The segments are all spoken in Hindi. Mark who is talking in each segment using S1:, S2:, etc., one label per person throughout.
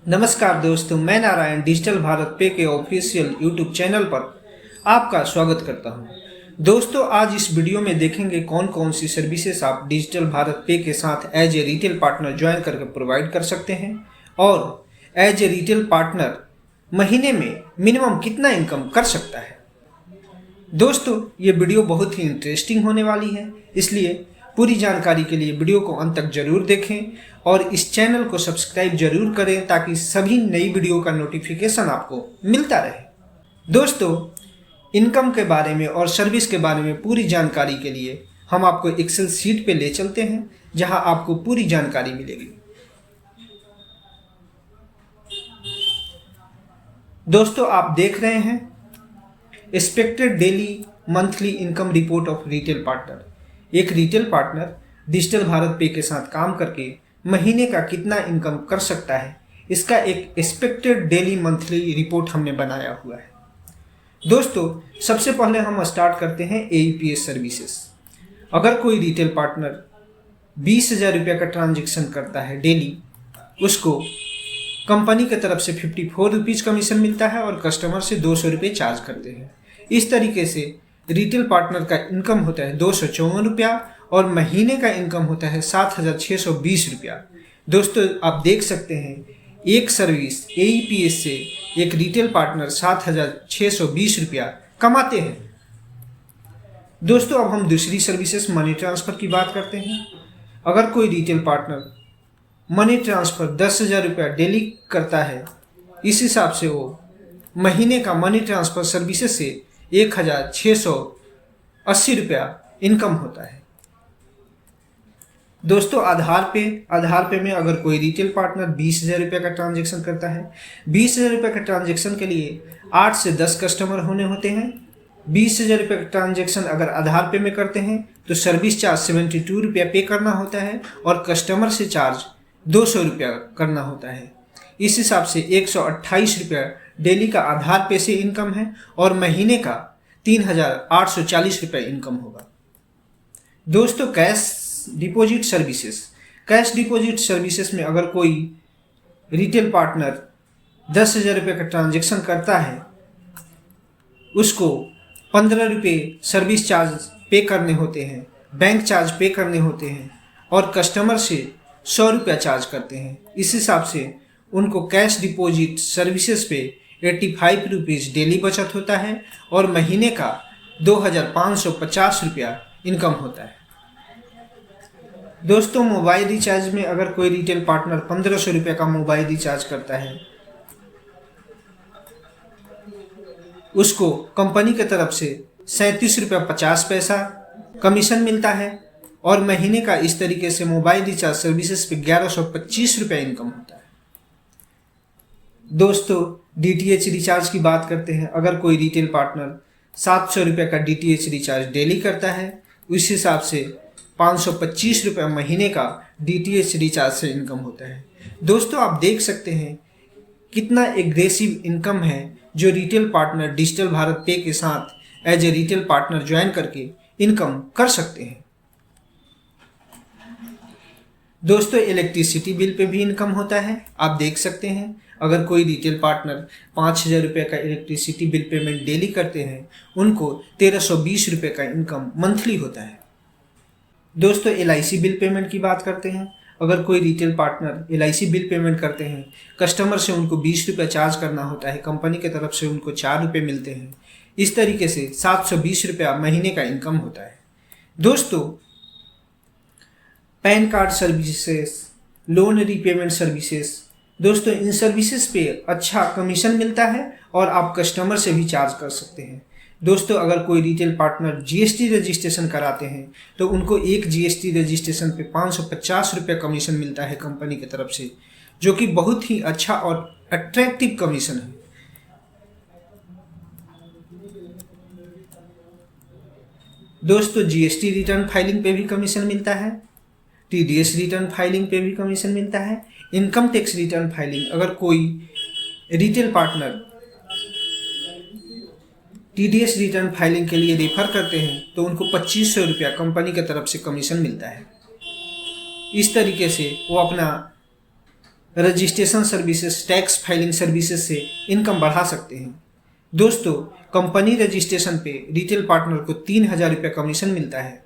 S1: नमस्कार दोस्तों, मैं नारायण डिजिटल भारत पे के ऑफिशियल यूट्यूब चैनल पर आपका स्वागत करता हूं। दोस्तों, आज इस वीडियो में देखेंगे कौन कौन सी सर्विसेज आप डिजिटल भारत पे के साथ as a retail partner join करके प्रोवाइड कर सकते हैं और एज ए रिटेल पार्टनर महीने में मिनिमम कितना इनकम कर सकता है। दोस्तों, ये वीडियो बहुत ही इंटरेस्टिंग होने वाली है, इसलिए पूरी जानकारी के लिए वीडियो को अंत तक जरूर देखें और इस चैनल को सब्सक्राइब जरूर करें ताकि सभी नई वीडियो का नोटिफिकेशन आपको मिलता रहे। दोस्तों, इनकम के बारे में और सर्विस के बारे में पूरी जानकारी के लिए हम आपको एक्सेल शीट पे ले चलते हैं जहां आपको पूरी जानकारी मिलेगी। दोस्तों, आप देख रहे हैं expected daily monthly income report of retail partner. एक retail partner digital BharatPe के साथ काम करके महीने का कितना इनकम कर सकता है, इसका एक एक्सपेक्टेड डेली मंथली रिपोर्ट हमने बनाया हुआ है। दोस्तों, सबसे पहले हम स्टार्ट करते हैं AEPS सर्विसेज। अगर कोई रिटेल पार्टनर 20,000 रुपये का ट्रांजेक्शन करता है डेली, उसको कंपनी की तरफ से 54 रुपीज़ कमीशन मिलता है और कस्टमर से 200 रुपये चार्ज करते हैं। इस तरीके से रिटेल पार्टनर का इनकम होता है 254 रुपया और महीने का इनकम होता है 7,620 रुपया। दोस्तों, आप देख सकते हैं एक सर्विस AEPS से एक रिटेल पार्टनर 7,620 रुपया कमाते हैं। दोस्तों, अब हम दूसरी सर्विसेज मनी ट्रांसफ़र की बात करते हैं। अगर कोई रिटेल पार्टनर मनी ट्रांसफ़र 10,000 रुपया डेली करता है, इस हिसाब से वो महीने का मनी ट्रांसफ़र सर्विसेज से 1,680 रुपया इनकम होता है। दोस्तों, आधार पे में अगर कोई रिटेल पार्टनर 20,000 रुपये का ट्रांजेक्शन करता है, 20,000 रुपये का ट्रांजेक्शन के लिए 8 से 10 कस्टमर होने होते हैं। 20,000 रुपये का ट्रांजेक्शन अगर आधार पे में करते हैं तो सर्विस चार्ज 72 रुपया पे करना होता है और कस्टमर से चार्ज 200 रुपया करना होता है। इस हिसाब से 128 रुपया डेली का आधार पे से इनकम है और महीने का 3,840 रुपये इनकम होगा। दोस्तों, कैश डिपॉजिट सर्विसेज में अगर कोई रिटेल पार्टनर 10,000 रुपये का ट्रांजेक्शन करता है, उसको 15 रुपये सर्विस चार्ज पे करने होते हैं, बैंक चार्ज पे करने होते हैं और कस्टमर से 100 रुपया चार्ज करते हैं। इस हिसाब से उनको कैश डिपॉजिट सर्विसेज पे 85 रुपीज़ डेली बचत होता है और महीने का 2,550 रुपया इनकम होता है। दोस्तों, मोबाइल रिचार्ज में अगर कोई रिटेल पार्टनर 1,500 रुपये का मोबाइल रिचार्ज करता है, उसको कंपनी की तरफ से 37 रुपया 50 पैसा कमीशन मिलता है और महीने का इस तरीके से मोबाइल रिचार्ज सर्विसेज पे 1,125 रुपया इनकम होता है। दोस्तों, DTH रिचार्ज की बात करते हैं। अगर कोई रिटेल पार्टनर 700 रुपये का DTH रिचार्ज डेली करता है, उस हिसाब से 525 रुपये महीने का DTH रिचार्ज से इनकम होता है। दोस्तों, आप देख सकते हैं कितना एग्रेसिव इनकम है जो retail partner digital BharatPe के साथ as a retail partner join करके इनकम कर सकते हैं। दोस्तों, इलेक्ट्रिसिटी बिल पे भी इनकम होता है। आप देख सकते हैं अगर कोई रिटेल पार्टनर 5,000 रुपये का इलेक्ट्रिसिटी बिल पेमेंट डेली करते हैं, उनको 1,320 रुपये का इनकम मंथली होता है। दोस्तों, LIC बिल पेमेंट की बात करते हैं। अगर कोई retail partner LIC bill payment करते हैं, कस्टमर से उनको 20 रुपये चार्ज करना होता है, कंपनी की तरफ से उनको 4 रुपये मिलते हैं। इस तरीके से 720 रुपया महीने का इनकम होता है। दोस्तों, pan card services, loan repayment services, दोस्तों इन सर्विसेज पे अच्छा कमीशन मिलता है और आप कस्टमर से भी चार्ज कर सकते हैं। दोस्तों, अगर कोई रिटेल पार्टनर GST रजिस्ट्रेशन कराते हैं तो उनको एक GST रजिस्ट्रेशन पे 550 रुपये कमीशन मिलता है कंपनी की तरफ से, जो कि बहुत ही अच्छा और अट्रैक्टिव कमीशन है। दोस्तों, GST रिटर्न फाइलिंग पे भी कमीशन मिलता है, TDS रिटर्न फाइलिंग पे भी कमीशन मिलता है, इनकम टैक्स रिटर्न फाइलिंग अगर कोई retail partner TDS return filing के लिए रेफर करते हैं तो उनको 2,500 रुपया कंपनी की तरफ से कमीशन मिलता है। इस तरीके से वो अपना registration services, tax filing services से इनकम बढ़ा सकते हैं। दोस्तों, कंपनी रजिस्ट्रेशन पे रिटेल पार्टनर को 3,000 रुपये कमीशन मिलता है।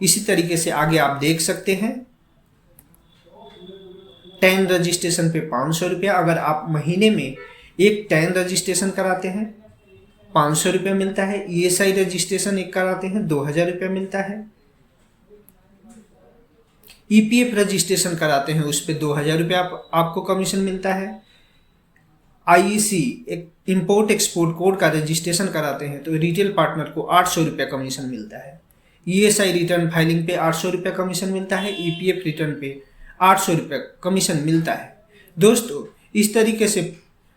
S1: इसी तरीके से आगे आप देख सकते हैं, टैन रजिस्ट्रेशन पे 500 रुपया। अगर आप महीने में एक टैन रजिस्ट्रेशन कराते हैं 500 रुपये मिलता है। ESI रजिस्ट्रेशन एक कराते हैं 2,000 रुपये मिलता है। EPF रजिस्ट्रेशन कराते हैं उस पर 2,000 रुपये आपको कमीशन मिलता है। IEC एक इम्पोर्ट एक्सपोर्ट कोड का रजिस्ट्रेशन कराते हैं तो रिटेल पार्टनर को 800 रुपये कमीशन मिलता है। ESI रिटर्न फाइलिंग पे 800 रुपये कमीशन मिलता है। EPF रिटर्न पे 800 रुपये कमीशन मिलता है। दोस्तों, इस तरीके से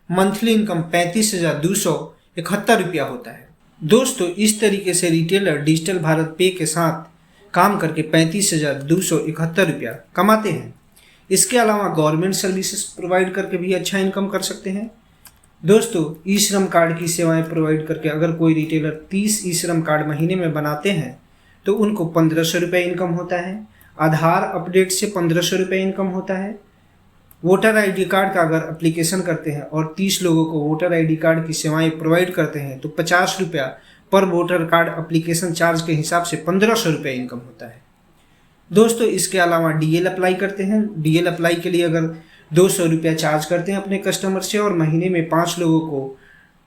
S1: मंथली इनकम 35,271 रुपया होता है। दोस्तों, इस तरीके से रिटेलर डिजिटल भारत पे के साथ काम करके 35,271 रुपया कमाते हैं। इसके अलावा गवर्नमेंट सर्विसेज प्रोवाइड करके भी अच्छा इनकम कर सकते हैं। दोस्तों, ई श्रम कार्ड की सेवाएं प्रोवाइड करके अगर कोई रिटेलर 30 ई श्रम कार्ड महीने में बनाते हैं तो उनको 1,500 रुपये इनकम होता है। आधार अपडेट से 1,500 रुपये इनकम होता है। वोटर ID कार्ड का अगर एप्लीकेशन करते हैं और 30 लोगों को वोटर ID कार्ड की सेवाएं प्रोवाइड करते हैं तो 50 रुपया पर वोटर कार्ड एप्लीकेशन चार्ज के हिसाब से 1,500 रुपये इनकम होता है। दोस्तों, इसके अलावा DL अप्लाई करते हैं। DL अप्लाई के लिए अगर 200 रुपया चार्ज करते हैं अपने कस्टमर से और महीने में 5 लोगों को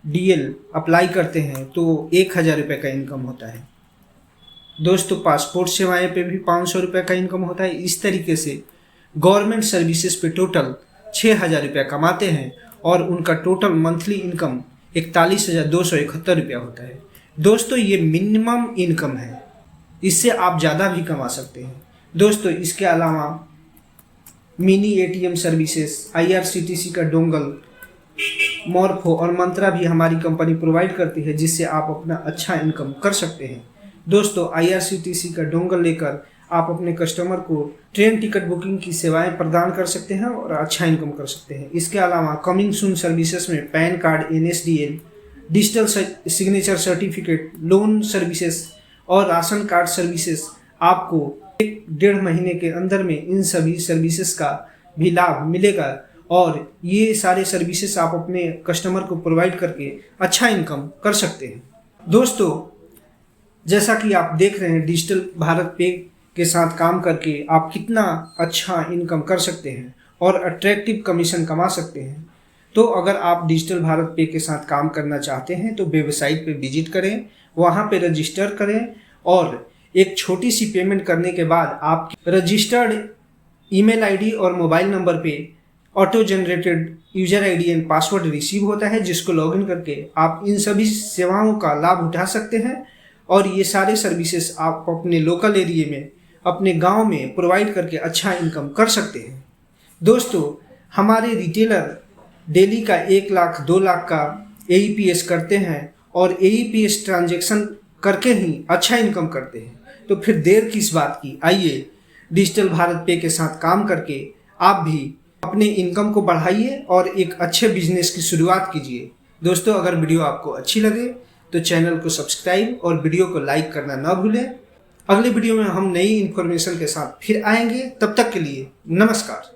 S1: DL अप्लाई करते हैं तो 1,000 रुपये का इनकम होता है। दोस्तों, पासपोर्ट सेवाएं पे भी 500 रुपये का इनकम होता है। इस तरीके से गवर्नमेंट सर्विसेज पे टोटल 6,000 रुपया कमाते हैं और उनका टोटल मंथली इनकम 41,271 रुपया होता है। दोस्तों, ये मिनिमम इनकम है, इससे आप ज़्यादा भी कमा सकते हैं। दोस्तों, इसके अलावा मिनी ATM सर्विसेज, IRCTC का डोंगल, मॉर्फो और मंत्रा भी हमारी कंपनी प्रोवाइड करती है जिससे आप अपना अच्छा इनकम कर सकते हैं। दोस्तों, IRCTC का डोंगल लेकर आप अपने कस्टमर को ट्रेन टिकट बुकिंग की सेवाएं प्रदान कर सकते हैं और अच्छा इनकम कर सकते हैं। इसके अलावा कमिंग सून सर्विसेज में pan card, NSDL, digital signature certificate, loan services और राशन कार्ड सर्विसेज आपको 1-1.5 महीने के अंदर में इन सभी सर्विसेज का भी लाभ मिलेगा और ये सारे सर्विसेज आप अपने कस्टमर को प्रोवाइड करके अच्छा इनकम कर सकते हैं। दोस्तों, जैसा कि आप देख रहे हैं, डिजिटल भारत पे के साथ काम करके आप कितना अच्छा इनकम कर सकते हैं और अट्रैक्टिव कमीशन कमा सकते हैं। तो अगर आप डिजिटल भारत पे के साथ काम करना चाहते हैं तो वेबसाइट पे विजिट करें, वहाँ पे रजिस्टर करें और एक छोटी सी पेमेंट करने के बाद आपकी रजिस्टर्ड ईमेल ID और मोबाइल नंबर पे auto generated user ID and password receive होता है, जिसको लॉगिन करके आप इन सभी सेवाओं का लाभ उठा सकते हैं और ये सारे सर्विसेज आप अपने लोकल एरिया में, अपने गांव में प्रोवाइड करके अच्छा इनकम कर सकते हैं। दोस्तों, हमारे रिटेलर डेली का 1 लाख 2 लाख का AEPS करते हैं और AEPS ट्रांजैक्शन करके ही अच्छा इनकम करते हैं। तो फिर देर किस बात की, आइए डिजिटल भारत पे के साथ काम करके आप भी अपने इनकम को बढ़ाइए और एक अच्छे बिजनेस की शुरुआत कीजिए। दोस्तों, अगर वीडियो आपको अच्छी लगे तो चैनल को सब्सक्राइब और वीडियो को लाइक करना ना भूलें। अगले वीडियो में हम नई इन्फॉर्मेशन के साथ फिर आएंगे। तब तक के लिए नमस्कार।